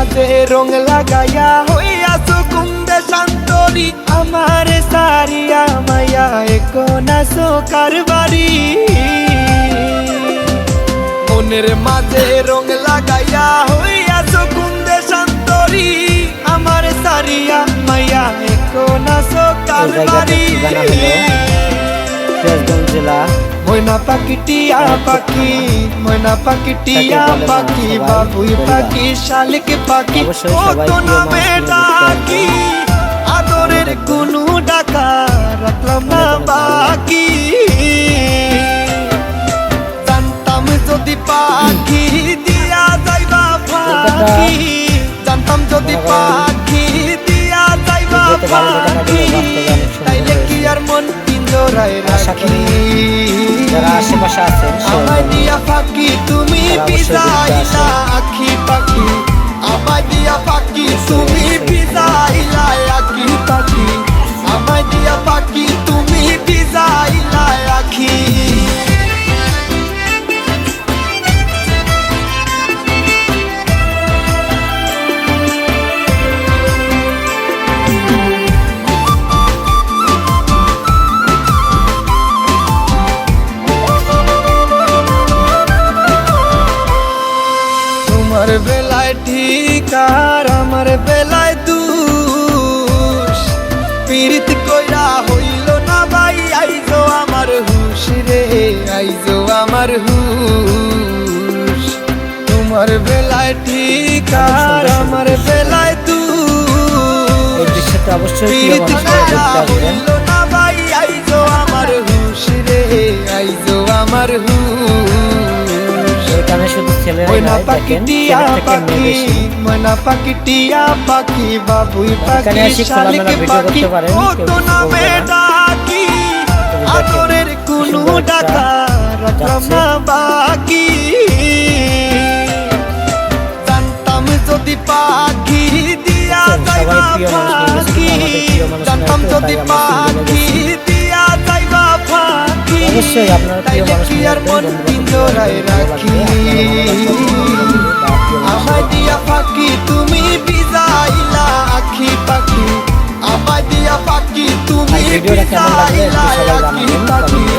মাঝে রং লাগাইয়া হইয়াছো কুন্দে শান্তরি আমার সারিয়া মায়া এখন আসো কারবারি মনের মাঝে রং লাগাইয়া হইয়াছো কুন্দে শান্তরি আমার সারিয়া মায়া এখন আসো কারবারি সিরাজগঞ্জ জেলা ময়না পাখি টিয়া পাখি ময়না পাখি টিয়া পাখি বাবুই পাখি শালিক পাখি কত নামে ডাকি আদরের কোনো ডাকা রাখলাম না বাকি জানতাম যদি পাখি দিয়া যাইবা ফাঁকি জানতাম যদি পাখি দিয়া যাইবা ফাঁকি তাইলে কি আর মন পিঞ্জরায় রাখি যারা আশেপাশে আছেন আমায় দিয়া পাখি তুমি বিজাইলা আখি পাখি আমায় দিয়া পাখি তুমি বিজাইলা আখি পাখি আমায় দিয়া পাখি তুমি বিজাইলা আখি আমার বেলায় ঠিক আর আমার বেলায় দুষ পীড়িত কইরা হইল না ভাই আইজো আমার হুশ রে আইজো আমার হুশ তোমার বেলায় ঠিক আর আমার বেলায় দুষ পীড়িত কইরা হইল না ভাই আইজো আমার হুশ রে আইজো আমার হুশ এখানে শুধু ছেলেরাই নয়, দেখেন ছেলে থেকে মেয়ে বেশি। ময়না পাখি টিয়া পাখি বাবুই এখানে পাখি এসে শালিক খোলামেলা ভিডিও পাখি করতে পারেন, কেউ কত কিছু নামে বলবে না। ডাকি আদরের কোনো সুন্দর একটা ডাকা রাখলাম যাচ্ছে। না বাকি জানতাম যদি পাখি দিয়া যাইবা সবাই প্রিয় মানুষ নিয়ে গেছে, ফাঁকি আমাদের প্রিয় মানুষ জানতাম নয় তো, যদি তাই আমরা চলে পাখি গেছি। দিয়া যাইবা ফাঁকি অবশ্যই আপনারা প্রিয় তাইলে মানুষ কি নিয়ে আর আসবেন, মন বন্ধু-বান্ধব পিঞ্জরায় নিয়ে রাখি আমায় দিয়া পাখি তুমি বিজাইলা আখি পাখি আমায় দিয়া পাখি তুমি আর ভিডিওটা কেমন লাগলো একটু বিজাইলা সবাই আখি জানাবেন পাখি কমেন্টে।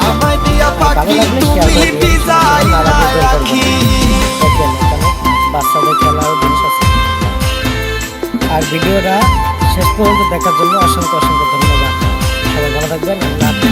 আমায় দিয়া পাখি লাগলে তুমি share করে দিবেন, বিজাইলা নানা ভিডিও করবেন। আখি দেখেন এখানে বাচ্চাদের খেলার জিনিস আছে। আর ভিডিওটা শেষ পর্যন্ত দেখার জন্য অসংখ্য অসংখ্য ধন্যবাদ। সবাই ভালো থাকবেন। আল্লাহ হাফেজ।